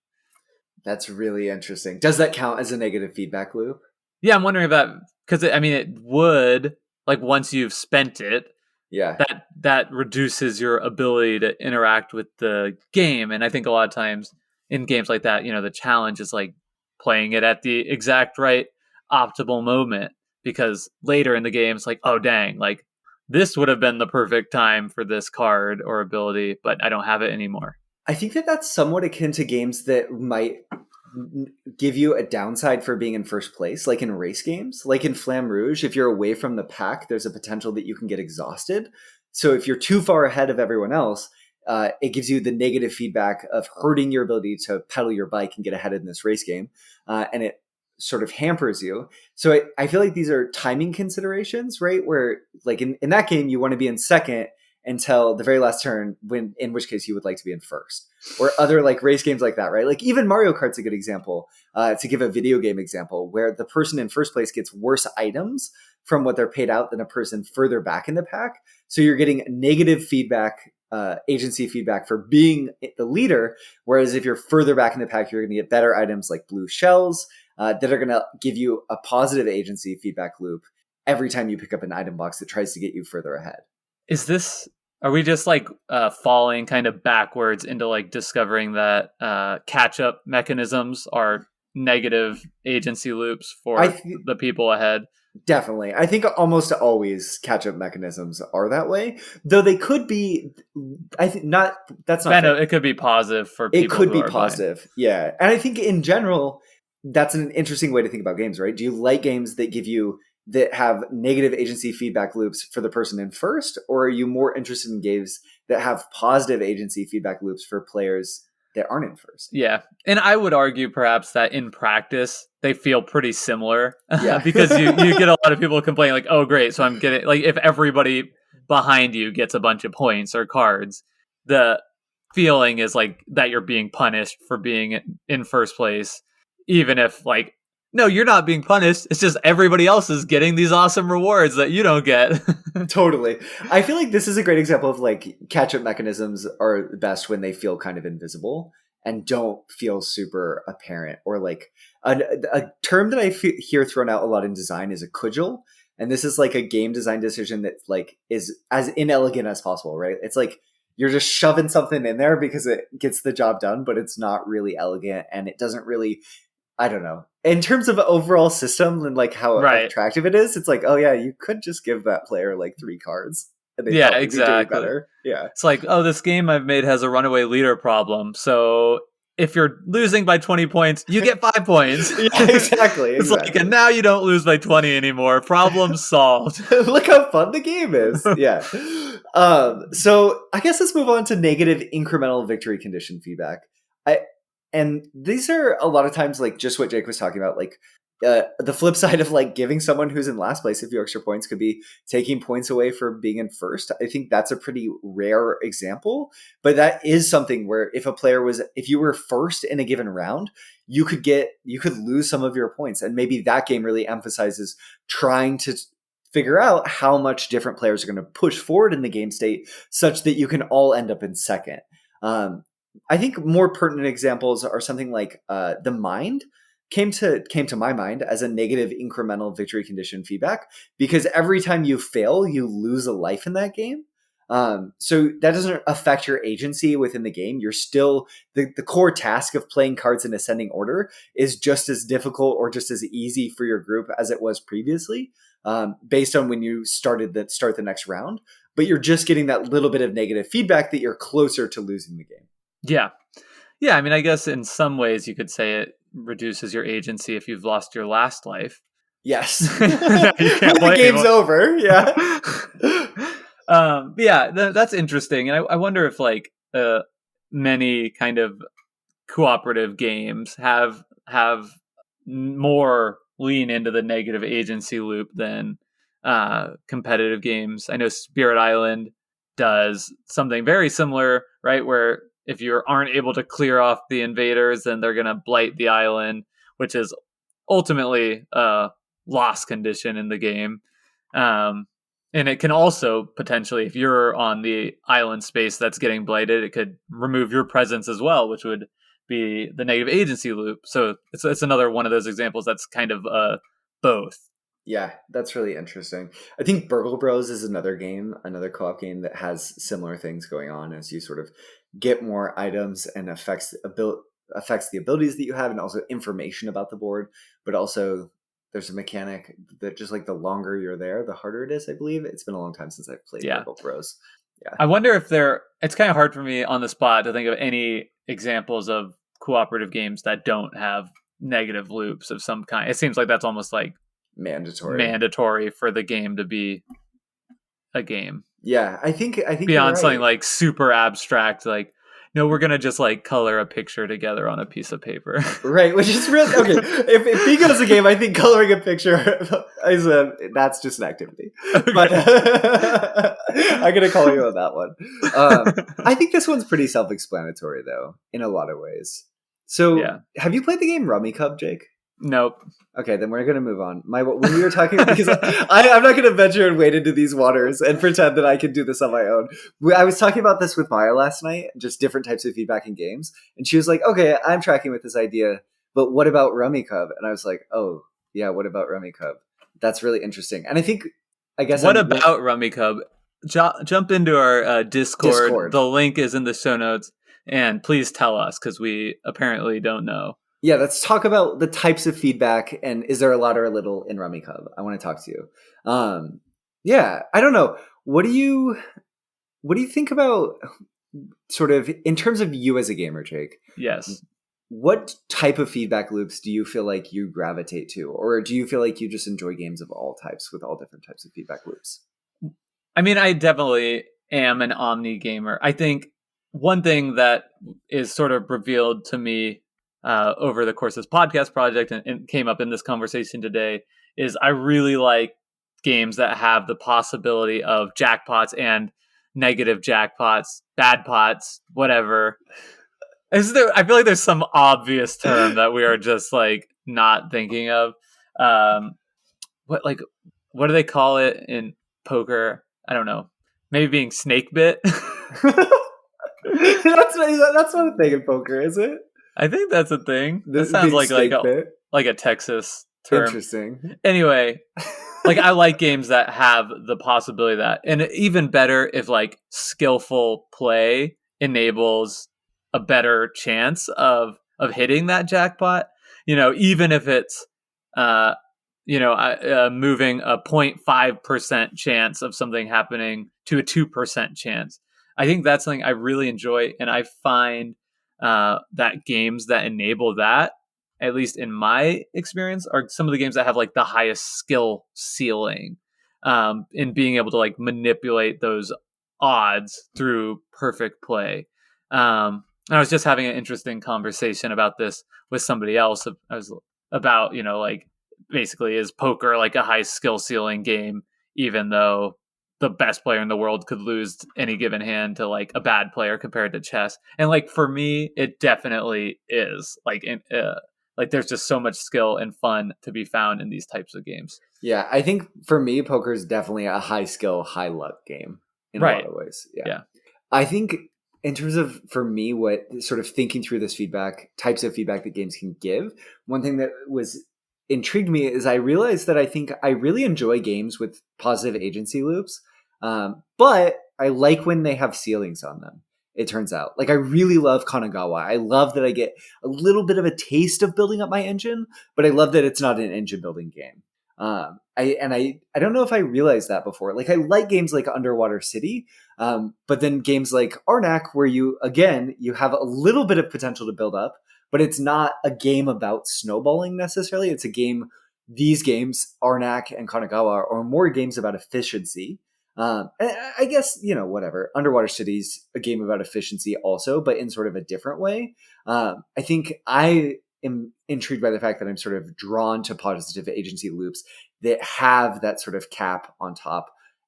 That's really interesting. Does that count as a negative feedback loop? Yeah, I'm wondering if that, because I mean, it would, like, once you've spent it, Yeah. that reduces your ability to interact with the game. And I think a lot of times in games like that, the challenge is like playing it at the exact right optimal moment, because later in the game it's like, oh dang, like this would have been the perfect time for this card or ability, but I don't have it anymore. I think that that's somewhat akin to games that might give you a downside for being in first place, like in race games. Like in Flamme Rouge, if you're away from the pack, there's a potential that you can get exhausted. So if you're too far ahead of everyone else, it gives you the negative feedback of hurting your ability to pedal your bike and get ahead in this race game. And it sort of hampers you. So I feel like these are timing considerations, right? Where like in that game, you want to be in second until the very last turn, in which case you would like to be in first. Or other like race games like that, right? Like even Mario Kart's a good example, to give a video game example, where the person in first place gets worse items from what they're paid out than a person further back in the pack. So you're getting negative feedback, agency feedback for being the leader. Whereas if you're further back in the pack, you're going to get better items like blue shells that are going to give you a positive agency feedback loop every time you pick up an item box that tries to get you further ahead. Are we just like falling kind of backwards into like discovering that catch up mechanisms are negative agency loops for the people ahead? Definitely. I think almost always catch up mechanisms are that way, though they could be, I think not, that's not, it could be positive for people. It could be positive. Yeah. And I think in general, that's an interesting way to think about games, right? Do you like games that have negative agency feedback loops for the person in first, or are you more interested in games that have positive agency feedback loops for players that aren't in first? Yeah. And I would argue perhaps that in practice, they feel pretty similar. Yeah. Because you get a lot of people complaining like, oh, great. So I'm getting, like, if everybody behind you gets a bunch of points or cards, the feeling is like that you're being punished for being in first place, even if like, no, you're not being punished. It's just everybody else is getting these awesome rewards that you don't get. Totally. I feel like this is a great example of like catch-up mechanisms are best when they feel kind of invisible and don't feel super apparent. Or like a term that I hear thrown out a lot in design is a cudgel. And this is like a game design decision that like is as inelegant as possible, right? It's like you're just shoving something in there because it gets the job done, but it's not really elegant and it doesn't really, I don't know. In terms of overall system and like how attractive it is, it's like, oh yeah, you could just give that player like 3 cards. And they exactly. Better. Yeah. It's like, oh, this game I've made has a runaway leader problem. So if you're losing by 20 points, you get 5 points. Yeah, exactly. It's like, and now you don't lose by 20 anymore. Problem solved. Look how fun the game is. Yeah. So I guess let's move on to negative incremental victory condition feedback. And these are a lot of times like just what Jake was talking about, like the flip side of like giving someone who's in last place a few extra points could be taking points away from being in first. I think that's a pretty rare example, but that is something where if you were first in a given round, you could lose some of your points. And maybe that game really emphasizes trying to figure out how much different players are going to push forward in the game state such that you can all end up in second. I think more pertinent examples are something like the Mind came to my mind as a negative incremental victory condition feedback, because every time you fail, you lose a life in that game. So that doesn't affect your agency within the game. You're still the core task of playing cards in ascending order is just as difficult or just as easy for your group as it was previously, based on when you start the next round. But you're just getting that little bit of negative feedback that you're closer to losing the game. Yeah. Yeah. I mean, I guess in some ways you could say it reduces your agency if you've lost your last life. Yes. You can't the game's over. Yeah. That's interesting. And I wonder if like many kind of cooperative games have more lean into the negative agency loop than competitive games. I know Spirit Island does something very similar, right? Where if you aren't able to clear off the invaders, then they're going to blight the island, which is ultimately a loss condition in the game. And it can also potentially, if you're on the island space that's getting blighted, it could remove your presence as well, which would be the negative agency loop. So it's another one of those examples that's kind of both. Yeah, that's really interesting. I think Burgle Bros is another co-op game that has similar things going on as you sort of get more items and affects the abilities that you have and also information about the board. But also there's a mechanic that just like the longer you're there, the harder it is, I believe. It's been a long time since I've played Burgle Bros. Yeah. I wonder if it's kind of hard for me on the spot to think of any examples of cooperative games that don't have negative loops of some kind. It seems like that's almost like mandatory for the game to be a game. Yeah, I think beyond something like super abstract, like no, we're gonna just like color a picture together on a piece of paper, right? Which is really okay. If Bingo's a game, I think coloring a picture is that's just an activity. Okay. But I'm gonna call you on that one. I think this one's pretty self-explanatory, though, in a lot of ways. So, Have you played the game Rummy Cub, Jake? Nope. Okay, then we're going to move on. When we were talking, because I'm not going to venture and wade into these waters and pretend that I can do this on my own. I was talking about this with Maya last night, just different types of feedback in games. And she was like, okay, I'm tracking with this idea, but what about Rummy Cub? And I was like, oh, yeah, what about Rummy Cub? That's really interesting. And what about Rummy Cub? Jump into our Discord. The link is in the show notes. And please tell us, because we apparently don't know. Yeah, let's talk about the types of feedback and is there a lot or a little in Rummy Cub? I want to talk to you. I don't know. What do you think about sort of in terms of you as a gamer, Jake? Yes. What type of feedback loops do you feel like you gravitate to? Or do you feel like you just enjoy games of all types with all different types of feedback loops? I mean, I definitely am an omni gamer. I think one thing that is sort of revealed to me over the course of this podcast project and came up in this conversation today is I really like games that have the possibility of jackpots and negative jackpots, bad pots, whatever. I feel like there's some obvious term that we are just like not thinking of. What do they call it in poker? I don't know. Maybe being snake bit. That's not a thing in poker, is it? I think that's a thing. That sounds like a Texas term. Interesting. Anyway, like I like games that have the possibility of that, and even better if like skillful play enables a better chance of hitting that jackpot. You know, even if it's moving a 0.5% chance of something happening to a 2% chance. I think that's something I really enjoy, and I find that games that enable that, at least in my experience, are some of the games that have like the highest skill ceiling in being able to like manipulate those odds through perfect play. I was just having an interesting conversation about this with somebody else. I was about, like basically is poker like a high skill ceiling game, even though the best player in the world could lose any given hand to like a bad player compared to chess. And like for me, it definitely is like there's just so much skill and fun to be found in these types of games. Yeah, I think for me, poker is definitely a high skill, high luck game in a lot of ways. Yeah. I think in terms of, for me, what sort of thinking through this feedback, types of feedback that games can give, one thing that was intrigued me is I realized that I think I really enjoy games with positive agency loops, but I like when they have ceilings on them. It turns out, like, I really love Kanagawa. I love that I get a little bit of a taste of building up my engine, but I love that it's not an engine building game. I don't know if I realized that before. Like, I like games like Underwater City, but then games like Arnak, where you have a little bit of potential to build up, but it's not a game about snowballing necessarily. It's a game. These games, Arnak and Kanagawa, are more games about efficiency. I guess, whatever. Underwater City's a game about efficiency also, but in sort of a different way. I think I am intrigued by the fact that I'm sort of drawn to positive agency loops that have that sort of cap on top.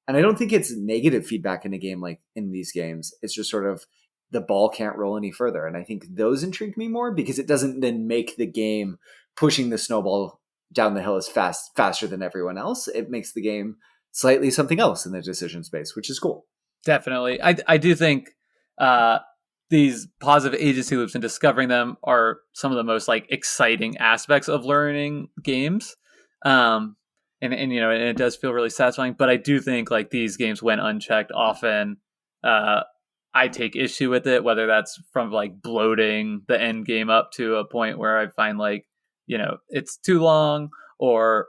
And I don't think it's negative feedback in a game like in these games. It's just sort of the ball can't roll any further. And I think those intrigue me more because it doesn't then make the game pushing the snowball down the hill as faster than everyone else. It makes the game slightly something else in the decision space, which is cool. Definitely. I do think these positive agency loops and discovering them are some of the most like exciting aspects of learning games. And it does feel really satisfying, but I do think like these games, when unchecked, often I take issue with it, whether that's from like bloating the end game up to a point where I find like, it's too long, or,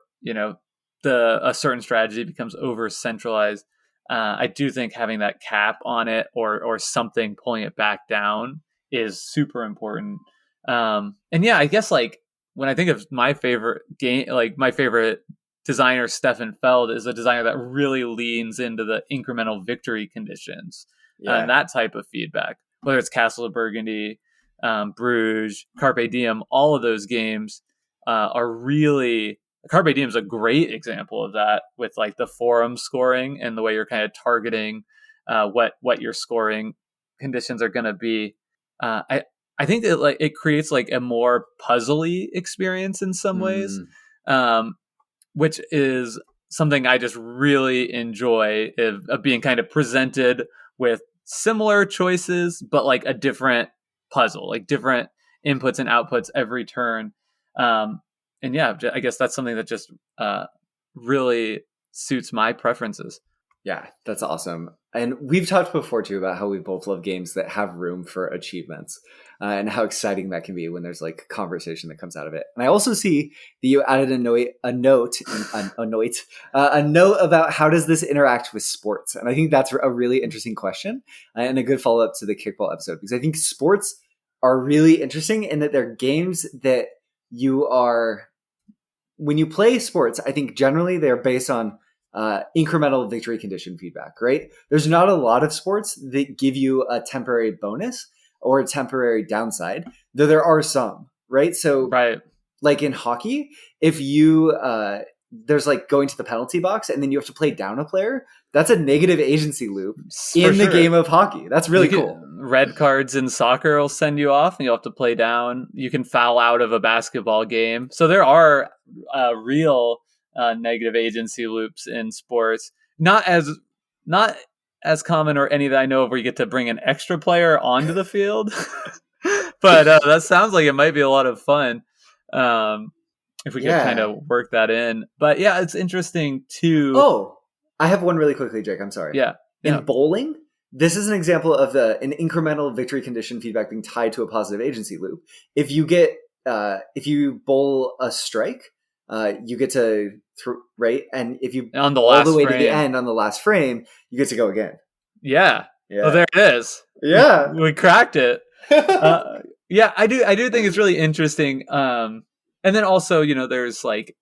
a certain strategy becomes over centralized. I do think having that cap on it or something pulling it back down is super important. And yeah, I guess like when I think of my favorite game, like my favorite designer, Stefan Feld, is a designer that really leans into the incremental victory conditions and that type of feedback, whether it's Castle of Burgundy, Bruges, Carpe Diem. All of those games are really, Carpe Diem is a great example of that, with like the forum scoring and the way you're kind of targeting what your scoring conditions are going to be. I think that like it creates like a more puzzly experience in some ways, which is something I just really enjoy of being kind of presented with similar choices, but like a different puzzle, like different inputs and outputs every turn. And yeah, I guess that's something that just really suits my preferences. Yeah, that's awesome. And we've talked before too about how we both love games that have room for achievements, and how exciting that can be when there's like conversation that comes out of it. And I also see that you added a note about how does this interact with sports. And I think that's a really interesting question, and a good follow up to the kickball episode, because I think sports are really interesting in that they're games that when you play sports, I think generally they're based on incremental victory condition feedback, right? There's not a lot of sports that give you a temporary bonus or a temporary downside, though there are some, right? So, like in hockey, if you there's like going to the penalty box and then you have to play down a player, that's a negative agency loop in the game of hockey. That's really cool. Red cards in soccer will send you off and you'll have to play down. You can foul out of a basketball game. So there are real negative agency loops in sports. Not as common, or any that I know of, where you get to bring an extra player onto the field. But that sounds like it might be a lot of fun. If we could kind of work that in. But yeah, it's interesting too. Oh, I have one really quickly, Jake. I'm sorry. Yeah. In bowling, this is an example of an incremental victory condition feedback being tied to a positive agency loop. If you bowl a strike, you get to right, and if you on the last all the way frame. to the end on the last frame, you get to go again. Yeah. Oh, there it is. Yeah, we cracked it. Yeah, I do think it's really interesting. And then also, there's like,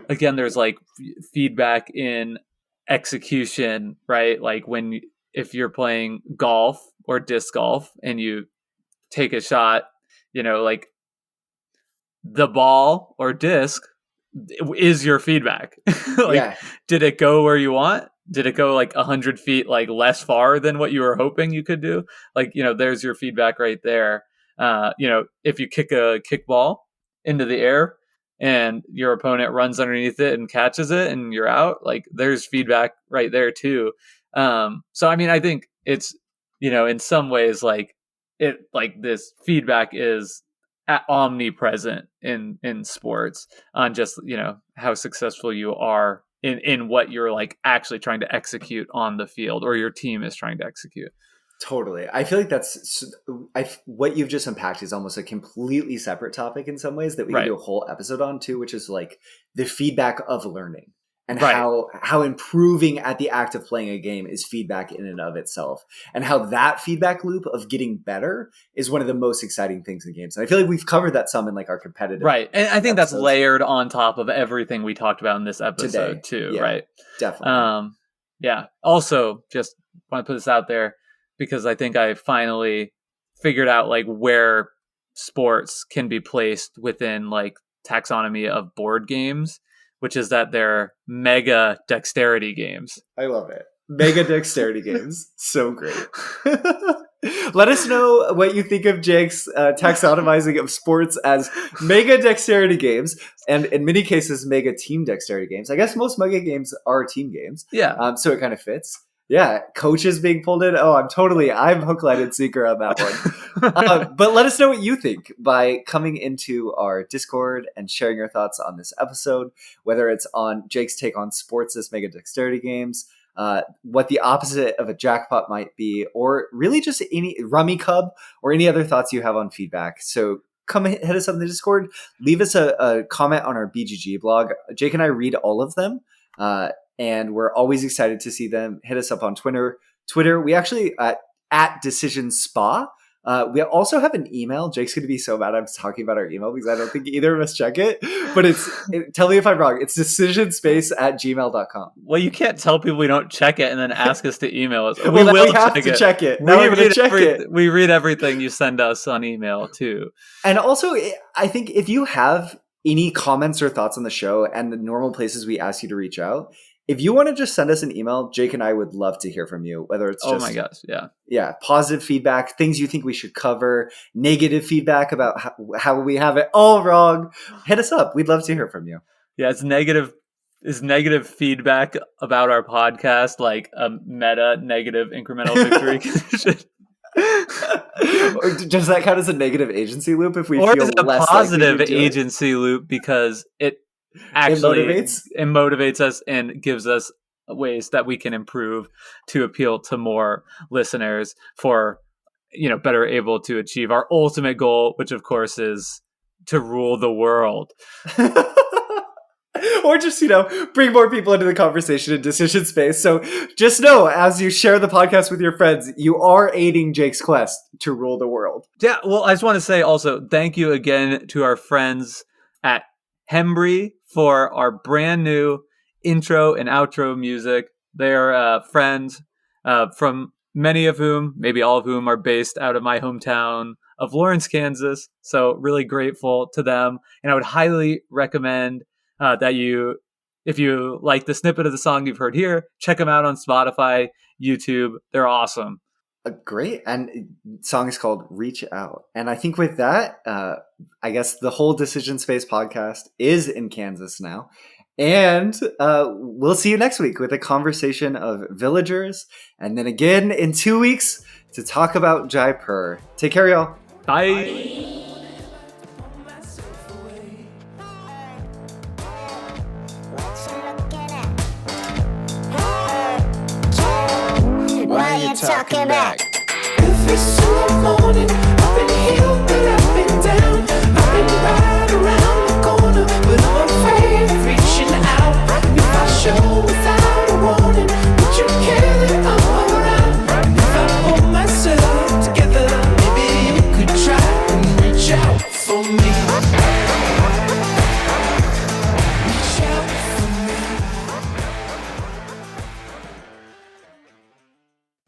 again, there's like feedback in execution, right? Like if you're playing golf or disc golf and you take a shot, like the ball or disc is your feedback. Like, Yeah, did it go where you want? Did it go like 100 feet, like less far than what you were hoping you could do? Like, there's your feedback right there. If you kick a kickball into the air and your opponent runs underneath it and catches it and you're out, like there's feedback right there too. So, I mean, I think it's, in some ways like this feedback is omnipresent in sports on just how successful you are in what you're like actually trying to execute on the field or your team is trying to execute. totally. I feel like what you've just unpacked is almost a completely separate topic in some ways that we can Right. do a whole episode on too, which is like the feedback of learning and Right. how improving at the act of playing a game is feedback in and of itself, and how that feedback loop of getting better is one of the most exciting things in games. And I feel like we've covered that some in like our competitive Right. And I think that's episodes layered on top of everything we talked about in this episode today. too, Yeah, right? definitely. Yeah. Also, just want to put this out there because I think I finally figured out like where sports can be placed within like taxonomy of board games, which is that they're mega dexterity games. I love it. Mega dexterity games. So great. Let us know what you think of Jake's taxonomizing of sports as mega dexterity games, and in many cases, mega team dexterity games. I guess most mega games are team games. Yeah. So it kind of fits. Yeah. Coaches being pulled in. Oh, I'm hook, line, and sinker on that one. But let us know what you think by coming into our Discord and sharing your thoughts on this episode, whether it's on Jake's take on sports as mega dexterity games, what the opposite of a jackpot might be, or really just any Rummy Cub or any other thoughts you have on feedback. So come hit us up in the Discord. Leave us a comment on our BGG blog. Jake and I read all of them, and we're always excited to see them. Hit us up on Twitter. We actually at Decision Spa. We also have an email. Jake's going to be so mad I'm talking about our email because I don't think either of us check it. But tell me if I'm wrong. It's decisionspace@gmail.com. Well, you can't tell people we don't check it and then ask us to email us. We have to check it. Now we're going to check it. We read everything you send us on email too. And also, I think if you have any comments or thoughts on the show and the normal places we ask you to reach out, if you want to just send us an email, Jake and I would love to hear from you, whether it's just, oh my gosh, yeah, positive feedback, things you think we should cover, negative feedback about how we have it all wrong. Hit us up. We'd love to hear from you. Yeah, it's negative feedback about our podcast, like a meta negative incremental victory condition. Or does that count as a negative agency loop if we or feel is it a less positive likely to do it? agency loop because it actually It motivates us and gives us ways that we can improve to appeal to more listeners for better able to achieve our ultimate goal, which of course is to rule the world. Or just, bring more people into the conversation in decision space. So just know, as you share the podcast with your friends, you are aiding Jake's quest to rule the world. Yeah, well, I just want to say also thank you again to our friends at Hembry for our brand new intro and outro music. They are friends from many of whom, maybe all of whom, are based out of my hometown of Lawrence, Kansas. So really grateful to them. And I would highly recommend that if you like the snippet of the song you've heard here, check them out on Spotify, YouTube. They're awesome. Great. And song is called Reach Out. And I think with that, I guess the whole Decision Space podcast is in Kansas now. And we'll see you next week with a conversation of villagers. And then again in 2 weeks to talk about Jaipur. Take care, y'all. Bye. Why you talking back?